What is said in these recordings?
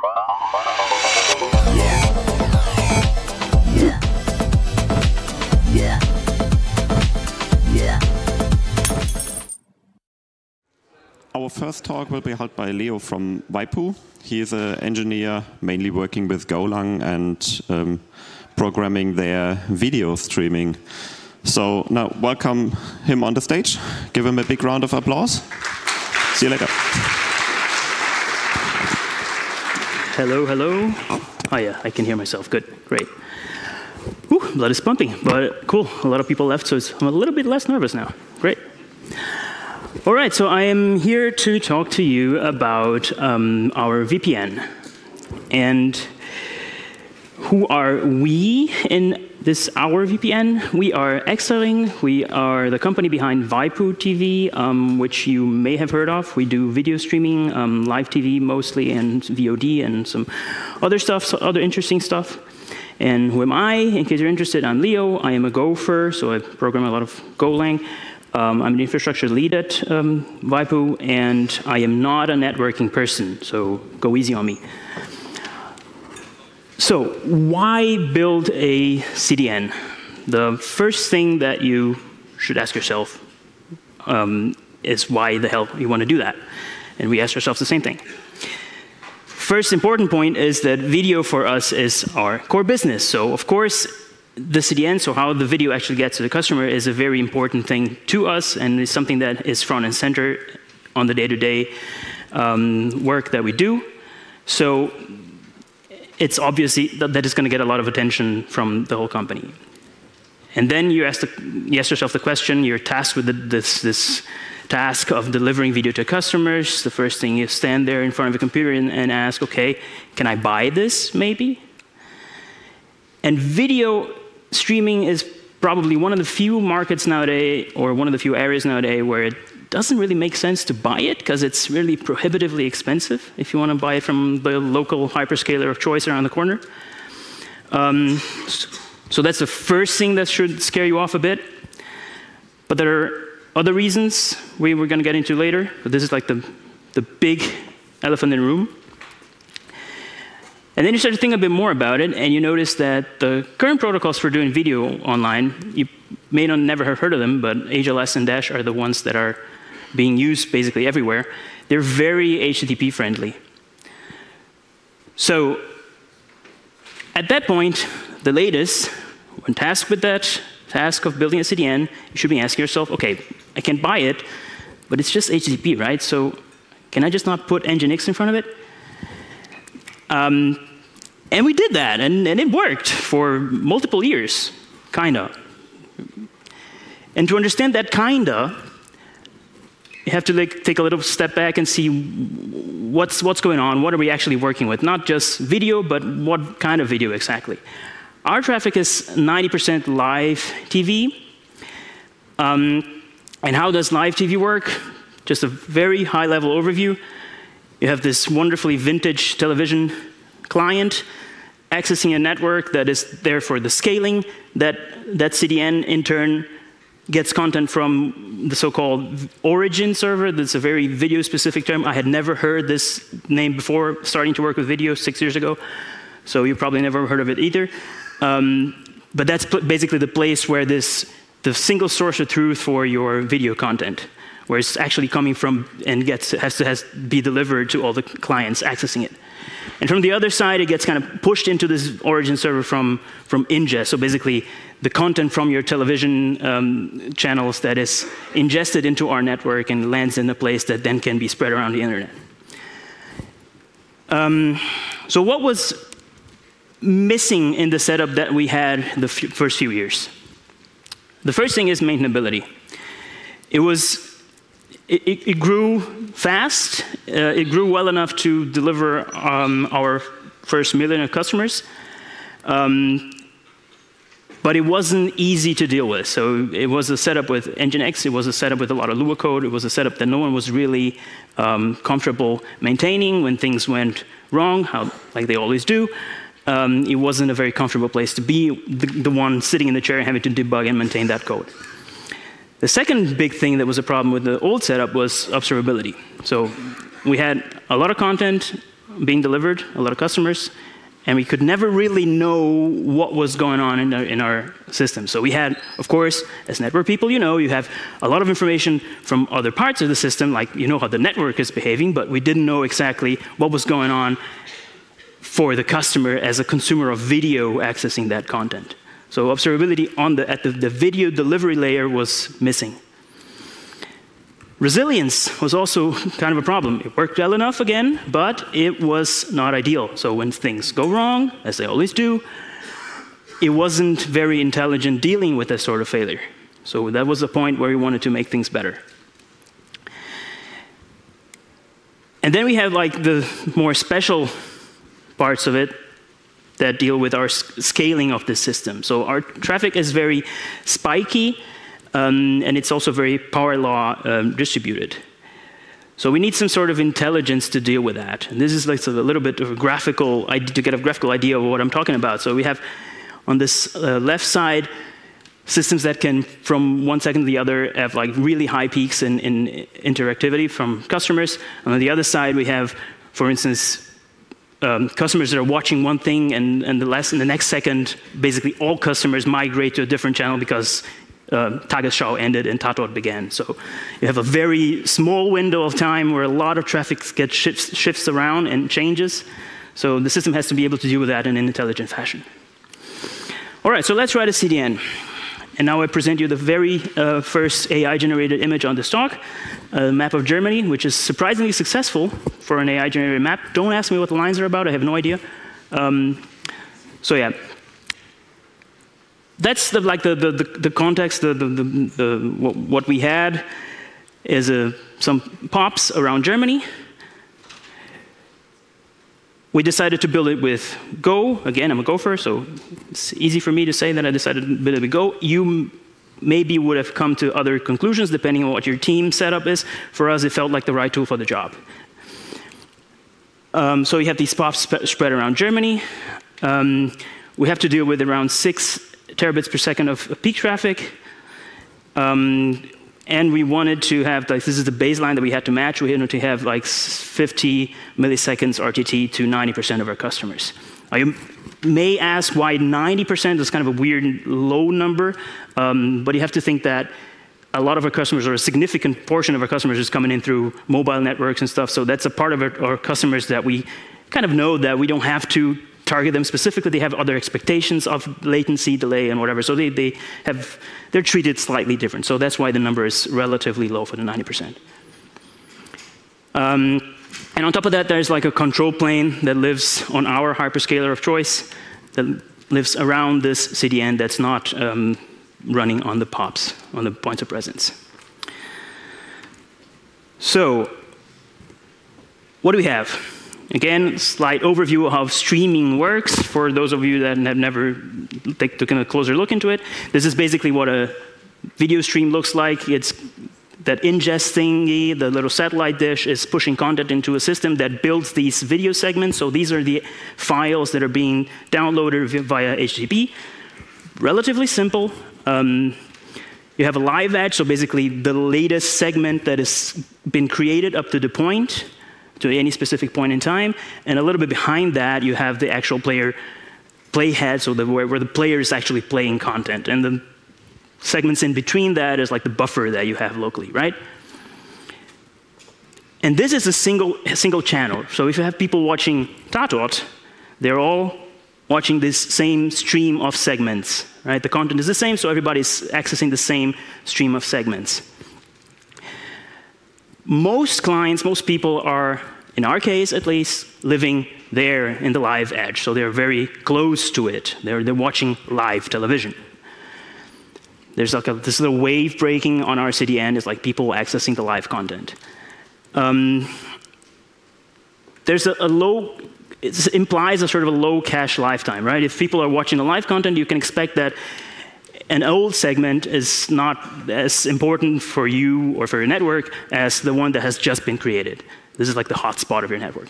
Our first talk will be held by Leo from waipu. He is an engineer mainly working with Golang and programming their video streaming. So now welcome him on the stage. Give him a big round of applause. See you later. Hello, hello. Oh yeah, I can hear myself. Good, great. Whew, blood is pumping, but cool. A lot of people left, so I'm a little bit less nervous now. Great. All right, so I am here to talk to you about our VPN. And who are we in this our VPN? We are Exaring. We are the company behind waipu TV, which you may have heard of. We do video streaming, live TV mostly, and VOD, and some other stuff, so other interesting stuff. And who am I? In case you're interested, I'm Leo. I am a gopher, so I program a lot of Golang. I'm an infrastructure lead at waipu, and I am not a networking person, so go easy on me. So why build a CDN? The first thing that you should ask yourself is why the hell you want to do that. And we ask ourselves the same thing. First important point is that video for us is our core business. So of course, the CDN, so how the video actually gets to the customer, is a very important thing to us, and is something that is front and center on the day-to-day work that we do. So it's obviously that it's going to get a lot of attention from the whole company. And then you ask yourself the question, you're tasked with this task of delivering video to customers. The first thing, you stand there in front of a computer and ask, okay, can I buy this maybe? And video streaming is probably one of the few markets nowadays, or one of the few areas nowadays, where it doesn't really make sense to buy it, because it's really prohibitively expensive if you want to buy it from the local hyperscaler of choice around the corner. So that's the first thing that should scare you off a bit. But there are other reasons we're going to get into later, but this is like the big elephant in the room. And then you start to think a bit more about it, and you notice that the current protocols for doing video online, you may not never have heard of them, but HLS and Dash are the ones that are being used basically everywhere. They're very HTTP friendly. So at that point, the latest, when tasked with that task of building a CDN, you should be asking yourself, okay, I can buy it, but it's just HTTP, right? So can I just not put Nginx in front of it? And we did that, and it worked for multiple years, kinda. And to understand that kinda, you have to take a little step back and see what's going on, what are we actually working with? Not just video, but what kind of video exactly? Our traffic is 90% live TV. And how does live TV work? Just a very high-level overview. You have this wonderfully vintage television client accessing a network that is there for the scaling. That CDN, in turn, gets content from the so-called origin server. That's a very video-specific term. I had never heard this name before starting to work with video 6 years ago, so you probably never has heard of it either. But that's basically the place where the single source of truth for your video content, where it's actually coming from and has to be delivered to all the clients accessing it. And from the other side, it gets kind of pushed into this origin server from ingest. So basically, the content from your television channels that is ingested into our network and lands in a place that then can be spread around the internet. So what was missing in the setup that we had the first few years? The first thing is maintainability. It grew fast. It grew well enough to deliver our first million of customers. But it wasn't easy to deal with. So it was a setup with Nginx. It was a setup with a lot of Lua code. It was a setup that no one was really comfortable maintaining when things went wrong, like they always do. It wasn't a very comfortable place to be the one sitting in the chair and having to debug and maintain that code. The second big thing that was a problem with the old setup was observability. So we had a lot of content being delivered, a lot of customers, and we could never really know what was going on in our system. So we had, of course, as network people, you have a lot of information from other parts of the system, like you know how the network is behaving, but we didn't know exactly what was going on for the customer as a consumer of video accessing that content. So observability at the video delivery layer was missing. Resilience was also kind of a problem. It worked well enough again, but it was not ideal. So when things go wrong, as they always do, it wasn't very intelligent dealing with this sort of failure. So that was the point where we wanted to make things better. And then we have like the more special parts of it that deal with our scaling of the system. So our traffic is very spiky, and it's also very power law distributed. So we need some sort of intelligence to deal with that. And this is like a little bit of a graphical idea, to get a graphical idea of what I'm talking about. So we have on this left side systems that can, from one second to the other, have like really high peaks in interactivity from customers. And on the other side, we have, for instance, customers that are watching one thing, and in the next second, basically all customers migrate to a different channel because Tagesschau ended and Tatort began. So you have a very small window of time where a lot of traffic gets shifts around and changes. So the system has to be able to deal with that in an intelligent fashion. All right, so let's write a CDN. And now I present you the very first AI-generated image on this talk, a map of Germany, which is surprisingly successful for an AI-generated map. Don't ask me what the lines are about. I have no idea. So yeah. That's the context. What we had is some POPs around Germany. We decided to build it with Go. Again, I'm a gopher, so it's easy for me to say that I decided to build it with Go. You maybe would have come to other conclusions depending on what your team setup is. For us, it felt like the right tool for the job. So you have these POPs spread around Germany. We have to deal with around 6 terabits per second of peak traffic. And we wanted to have, like, this is the baseline that we had to match. We wanted to have like 50 milliseconds RTT to 90% of our customers. You may ask why 90% is kind of a weird low number, but you have to think that a lot of our customers, or a significant portion of our customers, is coming in through mobile networks and stuff. So that's a part of our customers that we kind of know that we don't have to target them specifically. They have other expectations of latency, delay, and whatever. So they're treated slightly different. So that's why the number is relatively low for the 90%. And on top of that, there's like a control plane that lives on our hyperscaler of choice, that lives around this CDN that's not running on the POPs, on the points of presence. So what do we have? Again, slight overview of how streaming works for those of you that have never taken a closer look into it. This is basically what a video stream looks like. It's that ingest thingy, the little satellite dish, is pushing content into a system that builds these video segments. So these are the files that are being downloaded via HTTP. Relatively simple. You have a live edge, so basically the latest segment that has been created up to the point, to any specific point in time, and a little bit behind that, you have the actual playhead, so where the player is actually playing content, and the segments in between that is like the buffer that you have locally, right? And this is a single channel. So if you have people watching Tatort, they're all watching this same stream of segments, right? The content is the same, so everybody's accessing the same stream of segments. Most clients, most people are, in our case at least, living there in the live edge. So they're very close to it. They're watching live television. There's like this little wave breaking on our CDN. It's like people accessing the live content. There's a low, it implies a sort of a low cache lifetime, right? If people are watching the live content, you can expect that an old segment is not as important for you or for your network as the one that has just been created. This is like the hotspot of your network.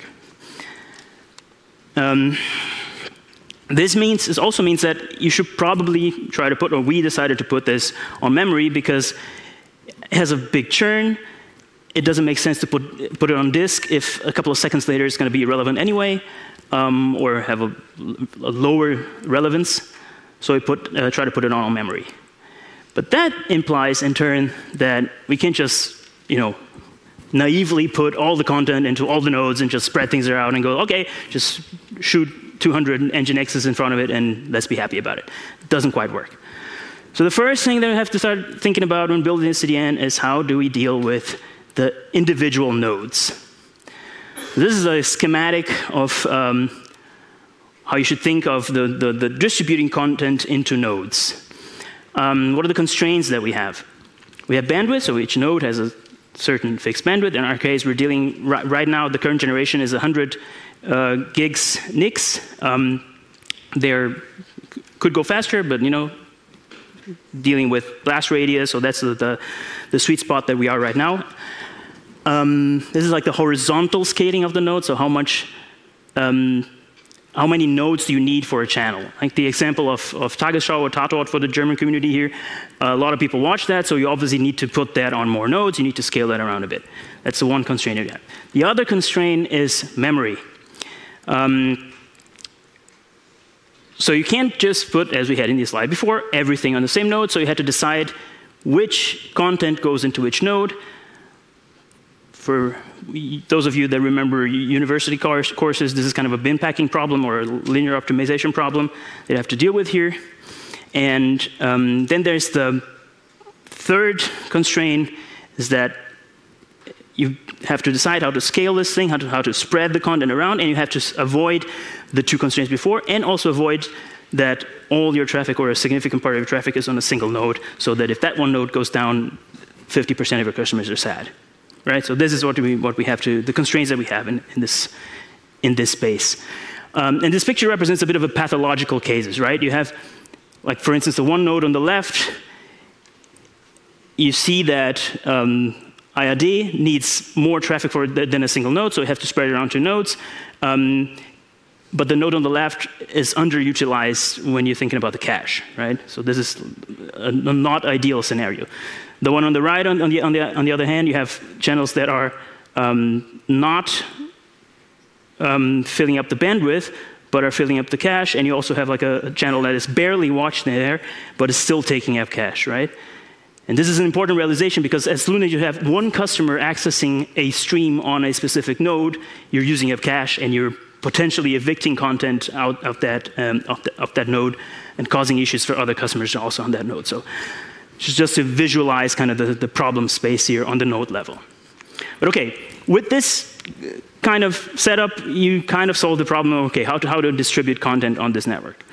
This also means that you should probably try to put, or we decided to put this on memory because it has a big churn. it doesn't make sense to put it on disk if a couple of seconds later it's going to be irrelevant anyway, or have a lower relevance. So we try to put it on memory. But that implies, in turn, that we can't just, naively put all the content into all the nodes and just spread things around and go, okay, just shoot 200 Nginx's in front of it and let's be happy about it. It doesn't quite work. So the first thing that we have to start thinking about when building a CDN is how do we deal with the individual nodes. This is a schematic of how you should think of the distributing content into nodes. What are the constraints that we have? We have bandwidth, so each node has a certain fixed bandwidth. In our case, we're dealing, right now, the current generation is 100 gigs NICs. They could go faster, but dealing with blast radius, so that's the sweet spot that we are right now. This is like the horizontal scaling of the node, so how many nodes do you need for a channel? Like the example of Tagesschau or Tatort for the German community here, a lot of people watch that, so you obviously need to put that on more nodes. You need to scale that around a bit. That's the one constraint you have. The other constraint is memory. So you can't just put, as we had in the slide before, everything on the same node, so you had to decide which content goes into which node. For those of you that remember university courses, this is kind of a bin packing problem or a linear optimization problem that you have to deal with here. And then there's the third constraint is that you have to decide how to scale this thing, how to spread the content around, and you have to avoid the two constraints before, and also avoid that all your traffic or a significant part of your traffic is on a single node, so that if that one node goes down, 50% of your customers are sad. Right? So this is what we have to, the constraints that we have in this space. And this picture represents a bit of a pathological cases, right? You have, like for instance, the one node on the left, you see that IRD needs more traffic than a single node, so you have to spread it around two nodes. But the node on the left is underutilized when you're thinking about the cache, right? So this is a not ideal scenario. The one on the right, on the other hand, you have channels that are not filling up the bandwidth, but are filling up the cache, and you also have like a channel that is barely watched there, but is still taking up cache, right? And this is an important realization because as soon as you have one customer accessing a stream on a specific node, you're using up cache and you're potentially evicting content out of that node and causing issues for other customers also on that node. So just to visualize kind of the problem space here on the node level. But okay, with this kind of setup, you kind of solve the problem of, okay, how to distribute content on this network.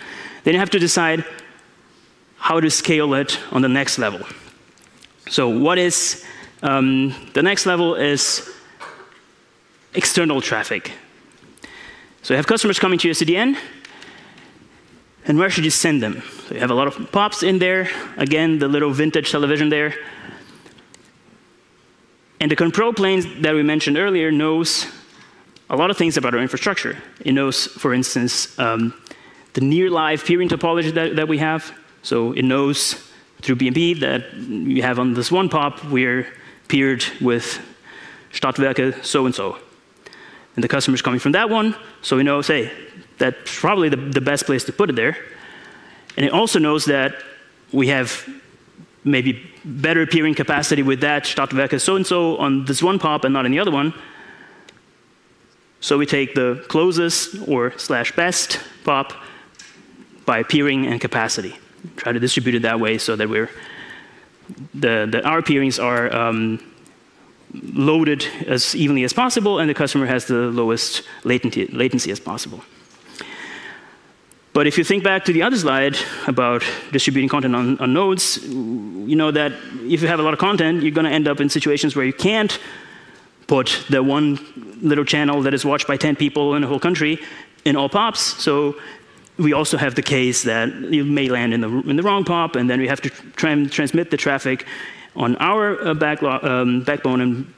Then you have to decide how to scale it on the next level. So what is, the next level is external traffic. So you have customers coming to your CDN, and where should you send them? So you have a lot of POPs in there. Again, the little vintage television there. And the control plane that we mentioned earlier knows a lot of things about our infrastructure. It knows, for instance, the near-live peering topology that we have. So it knows through BMP that you have on this one POP, we're peered with Stadtwerke so-and-so. And the customer's coming from that one, so we know, say, that's probably the best place to put it there. And it also knows that we have maybe better peering capacity with that Stadtwerke so-and-so on this one POP and not on the other one. So we take the closest or /best POP by peering and capacity. Try to distribute it that way so that our peerings are loaded as evenly as possible, and the customer has the lowest latency as possible. But if you think back to the other slide about distributing content on nodes, you know that if you have a lot of content, you're going to end up in situations where you can't put the one little channel that is watched by 10 people in the whole country in all POPs. So we also have the case that you may land in the wrong POP, and then we have to transmit the traffic on our backbone and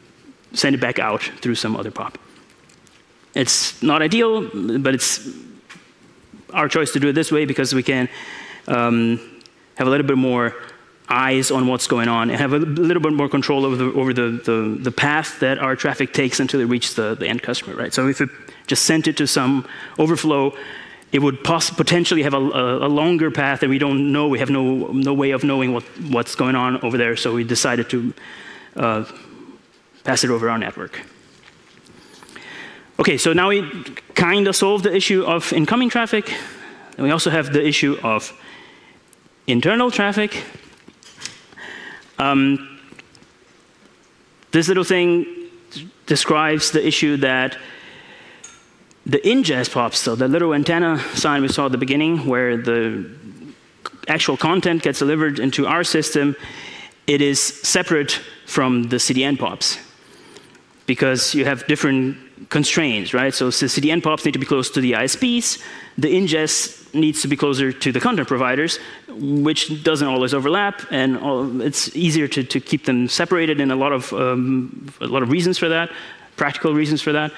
send it back out through some other POP. It's not ideal, but it's our choice to do it this way because we can have a little bit more eyes on what's going on and have a little bit more control over the path that our traffic takes until it reaches the end customer, right? So if it just sent it to some overflow, it would potentially have a longer path that we don't know. We have no way of knowing what's going on over there, so we decided to pass it over our network. Okay, so now we kind of solved the issue of incoming traffic, and we also have the issue of internal traffic. This little thing describes the issue that the ingest pops, so the little antenna sign we saw at the beginning, where the actual content gets delivered into our system, it is separate from the CDN pops, because you have different constraints, right? So the CDN pops need to be close to the ISPs, the ingest needs to be closer to the content providers, which doesn't always overlap, and it's easier to keep them separated, and a lot of reasons for that, practical reasons for that.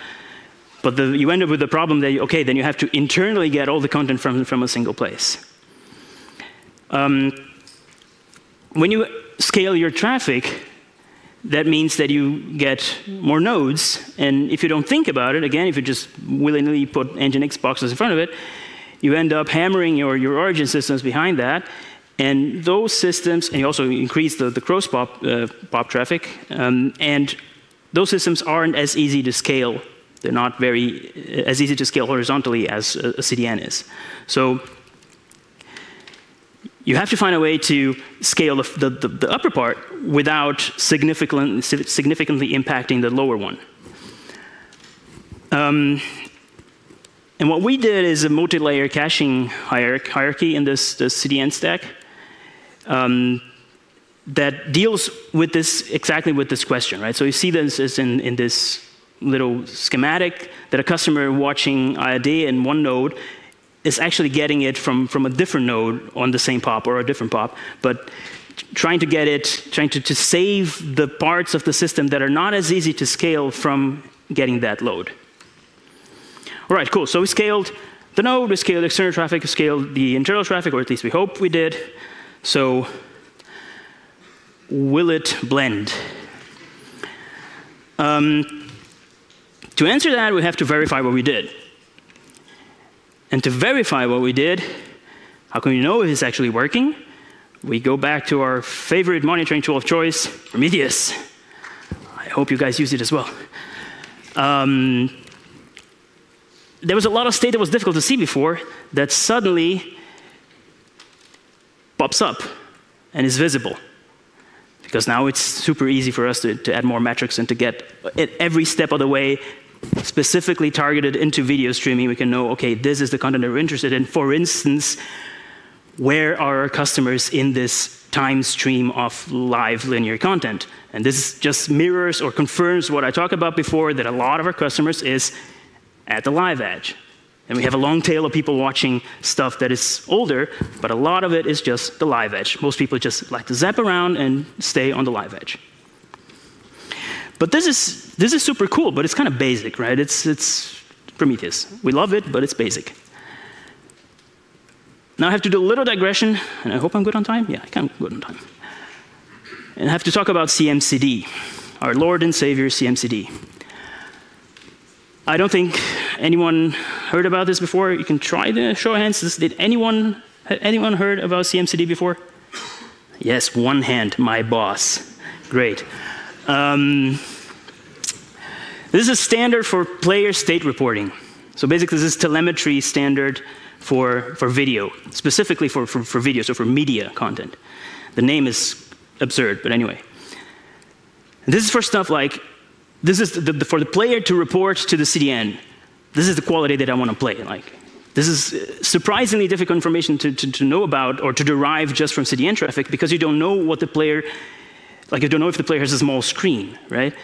But you end up with the problem that, okay, then you have to internally get all the content from a single place. When you scale your traffic, that means that you get more nodes, and if you don't think about it, again, if you just willy-nilly put Nginx boxes in front of it, you end up hammering your origin systems behind that, and those systems, and you also increase the cross pop traffic, and those systems aren't as easy to scale. They're not as easy to scale horizontally as a CDN is. So you have to find a way to scale the upper part without significantly impacting the lower one. And what we did is a multi-layer caching hierarchy in this CDN stack that deals with this, exactly with this question, right? So you see this is in this little schematic that a customer watching IAD in one node is actually getting it from a different node on the same POP or a different POP, but trying to save the parts of the system that are not as easy to scale from getting that load. All right, cool. So we scaled the node, we scaled external traffic, we scaled the internal traffic, or at least we hope we did. So will it blend? To answer that, we have to verify what we did. And to verify what we did, how can we know if it's actually working? We go back to our favorite monitoring tool of choice, Prometheus. I hope you guys use it as well. There was a lot of state that was difficult to see before that suddenly pops up and is visible. Because now it's super easy for us to add more metrics and to get at every step of the way specifically targeted into video streaming. We can know, okay, this is the content that we're interested in. For instance, where are our customers in this time stream of live linear content? And this just mirrors or confirms what I talked about before, that a lot of our customers is at the live edge. And we have a long tail of people watching stuff that is older, but a lot of it is just the live edge. Most people just like to zap around and stay on the live edge. But this is super cool, but it's kind of basic, right? It's Prometheus. We love it, but it's basic. Now I have to do a little digression, and I hope I'm good on time. Yeah, I can good on time. And I have to talk about CMCD, our Lord and Savior CMCD. I don't think anyone heard about this before. You can try to show of hands. Did anyone heard about CMCD before? Yes, one hand, my boss. Great. This is a standard for player state reporting. So basically, this is telemetry standard for video, specifically for video, so for media content. The name is absurd, but anyway. And this is for stuff like, this is for the player to report to the CDN. This is the quality that I want to play. Like, this is surprisingly difficult information to know about or to derive just from CDN traffic, because you don't know what the player, like you don't know if the player has a small screen, right?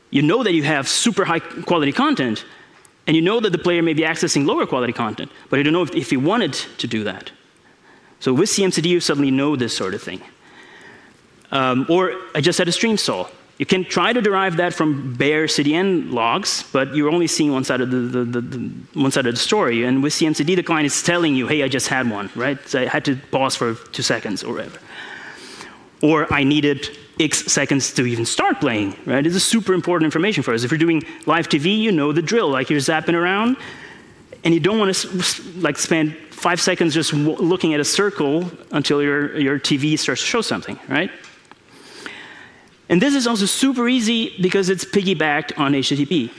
You know that you have super high quality content, and you know that the player may be accessing lower quality content, but you don't know if he wanted to do that. So with CMCD, you suddenly know this sort of thing. Or I just had a stream stall. You can try to derive that from bare CDN logs, but you're only seeing one side of the story. And with CMCD, the client is telling you, hey, I just had one, right? So I had to pause for 2 seconds or whatever. or I needed X seconds to even start playing, right? This is super important information for us. If you're doing live TV, you know the drill. Like you're zapping around, and you don't want to like spend 5 seconds just looking at a circle until your TV starts to show something, right? And this is also super easy because it's piggybacked on HTTP.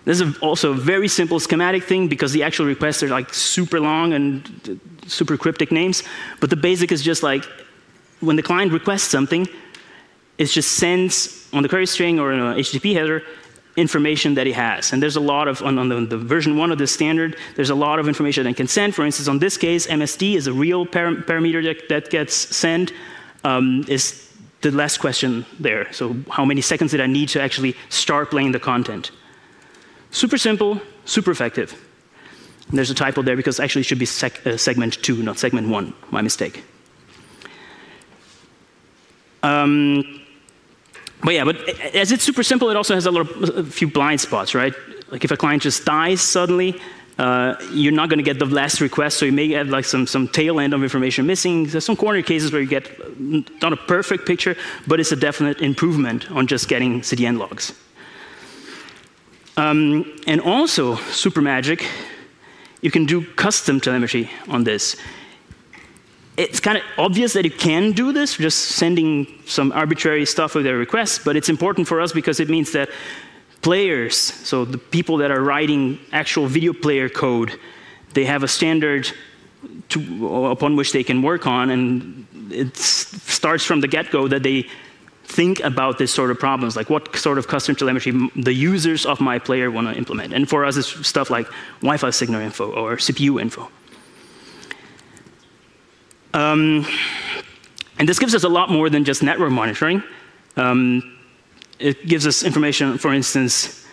This is also a very simple schematic thing because the actual requests are like super long and super cryptic names. But the basic is just like when the client requests something, it just sends on the query string or in a HTTP header information that it has. And there's a lot of, on the version 1 of this standard, there's a lot of information that it can send. For instance, on this case, MSD is a real parameter that gets sent, is the last question there. So how many seconds did I need to actually start playing the content? Super simple, super effective. And there's a typo there because actually it should be segment 2, not segment 1. My mistake. But yeah, but as it's super simple, it also has a few blind spots, right? Like if a client just dies suddenly, you're not going to get the last request, so you may have like some tail end of information missing. There's some corner cases where you get not a perfect picture, but it's a definite improvement on just getting CDN logs. And also, super magic, you can do custom telemetry on this. It's kind of obvious that you can do this, just sending some arbitrary stuff with their requests, but it's important for us because it means that players, so the people that are writing actual video player code, they have a standard upon which they can work on, and it starts from the get-go that they think about this sort of problems, like what sort of custom telemetry the users of my player want to implement. And for us, it's stuff like Wi-Fi signal info or CPU info. And this gives us a lot more than just network monitoring. It gives us information, for instance,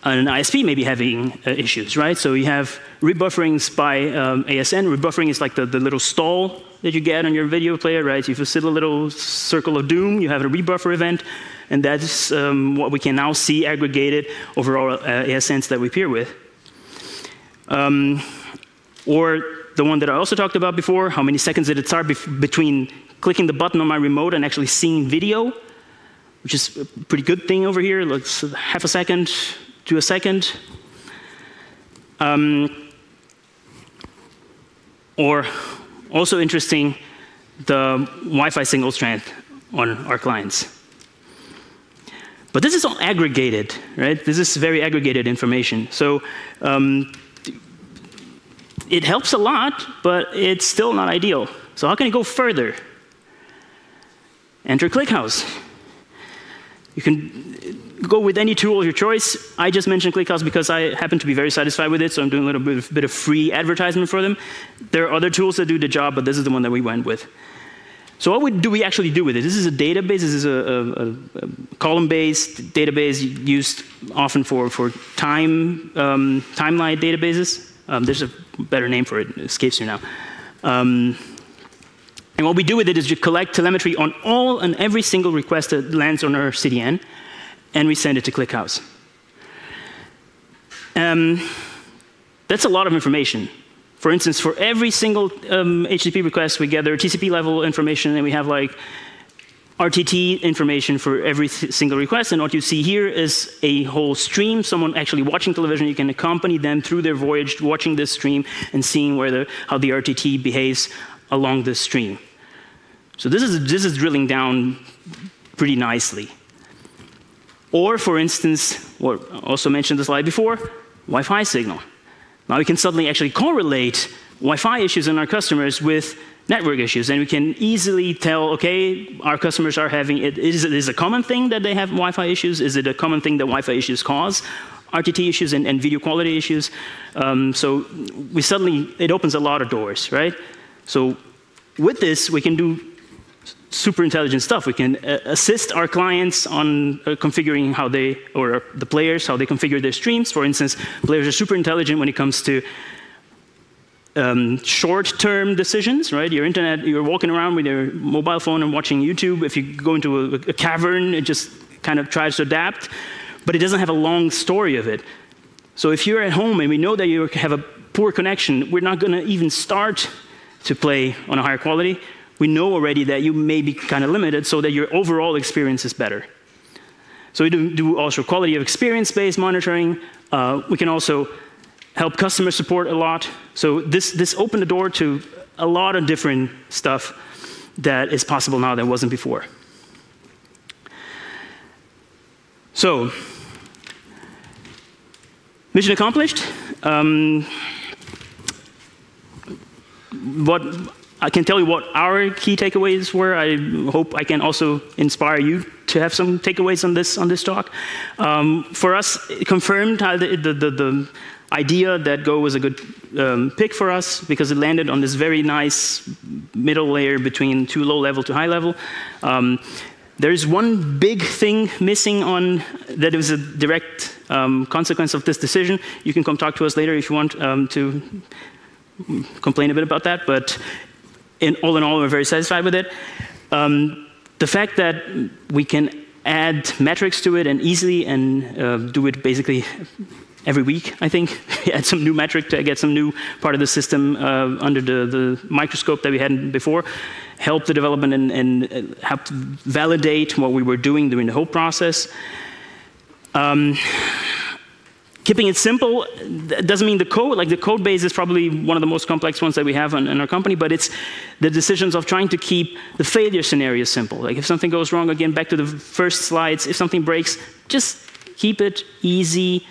an ISP may be having issues, right? So you have rebufferings by ASN. Rebuffering is like the little stall that you get on your video player, right? If you sit a little circle of doom, you have a rebuffer event, and that's what we can now see aggregated over all ASNs that we peer with. Or the one that I also talked about before, how many seconds did it start between clicking the button on my remote and actually seeing video, which is a pretty good thing over here. Looks half a second to a second. Or also interesting, the Wi-Fi signal strength on our clients. But this is all aggregated, right? This is very aggregated information. So it helps a lot, but it's still not ideal. So how can you go further? Enter ClickHouse. You can go with any tool of your choice. I just mentioned ClickHouse because I happen to be very satisfied with it, so I'm doing a little bit of free advertisement for them. There are other tools that do the job, but this is the one that we went with. So what do we actually do with it? This is a database. This is a column-based database used often for timeline databases. There's a better name for it. It escapes me now. And what we do with it is we collect telemetry on all and every single request that lands on our CDN, and we send it to ClickHouse. That's a lot of information. For instance, for every single HTTP request, we gather TCP level information, and we have like RTT information for every single request. And what you see here is a whole stream. Someone actually watching television, you can accompany them through their voyage, watching this stream and seeing how the RTT behaves along this stream. So this is drilling down pretty nicely. Or, for instance, what I also mentioned the slide before, Wi-Fi signal. Now we can suddenly actually correlate Wi-Fi issues in our customers with network issues, and we can easily tell, okay, our customers are having it. Is it a common thing that they have Wi-Fi issues? Is it a common thing that Wi-Fi issues cause RTT issues and video quality issues? So it opens a lot of doors, right? So with this, we can do super intelligent stuff. We can assist our clients on configuring how they, or the players, how they configure their streams. For instance, players are super intelligent when it comes to short-term decisions, right? You're walking around with your mobile phone and watching YouTube. If you go into a cavern, it just kind of tries to adapt, but it doesn't have a long story of it. So if you're at home and we know that you have a poor connection, we're not going to even start to play on a higher quality. we know already that you may be kind of limited so that your overall experience is better. So we do also quality of experience-based monitoring. We can also help customer support a lot. So this opened the door to a lot of different stuff that is possible now that wasn't before. So, mission accomplished. What I can tell you what our key takeaways were. I hope I can also inspire you to have some takeaways on this talk. For us, it confirmed the idea that Go was a good pick for us because it landed on this very nice middle layer between too low level to high level. There's one big thing missing on that is a direct consequence of this decision. You can come talk to us later if you want to complain a bit about that, but in all, we're very satisfied with it. The fact that we can add metrics to it and easily and do it basically every week, I think. We add some new metric to get some new part of the system under the microscope that we had before, help the development and help validate what we were doing during the whole process. Keeping it simple doesn't mean the code base is probably one of the most complex ones that we have in our company, but it's the decisions of trying to keep the failure scenarios simple. Like if something goes wrong, again, back to the first slides, if something breaks, just keep it easy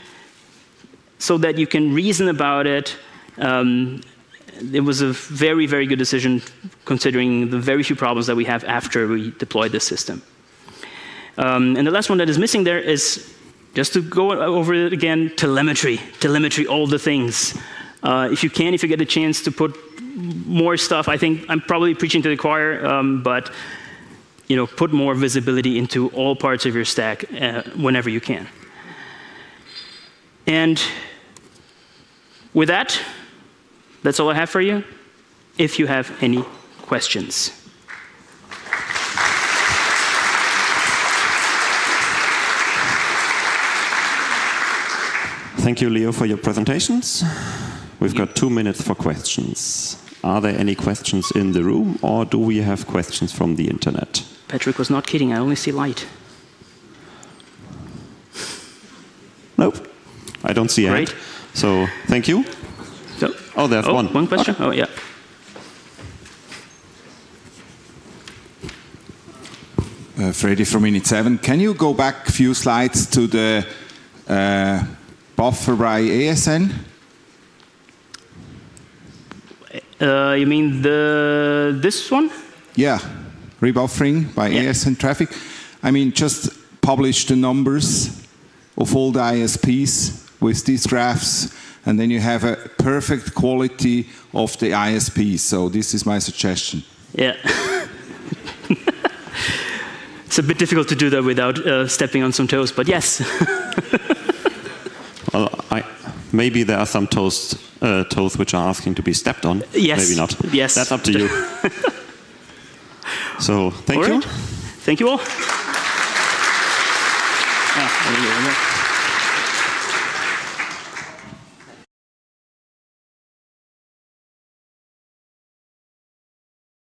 so that you can reason about it. It was a very, very good decision considering the very few problems that we have after we deployed this system. And the last one that is missing there is, just to go over it again, telemetry, all the things. If you get a chance to put more stuff, I think I'm probably preaching to the choir, but put more visibility into all parts of your stack whenever you can. And with that, that's all I have for you. If you have any questions. Thank you, Leo, for your presentations. We've got 2 minutes for questions. Are there any questions in the room, or do we have questions from the internet? Patrick was not kidding. I only see light. Nope. I don't see Great. it. So, thank you. So, oh, there's one. One question? Okay. Oh, yeah. Freddy from Init7. Can you go back a few slides to the buffer by ASN? You mean this one? Yeah, rebuffering by ASN traffic. I mean, just publish the numbers of all the ISPs with these graphs, and then you have a perfect quality of the ISPs. So this is my suggestion. Yeah. It's a bit difficult to do that without stepping on some toes, but yes. Well, maybe there are some toes which are asking to be stepped on. Yes. Maybe not. Yes. That's up to you. So, thank you. Thank you all.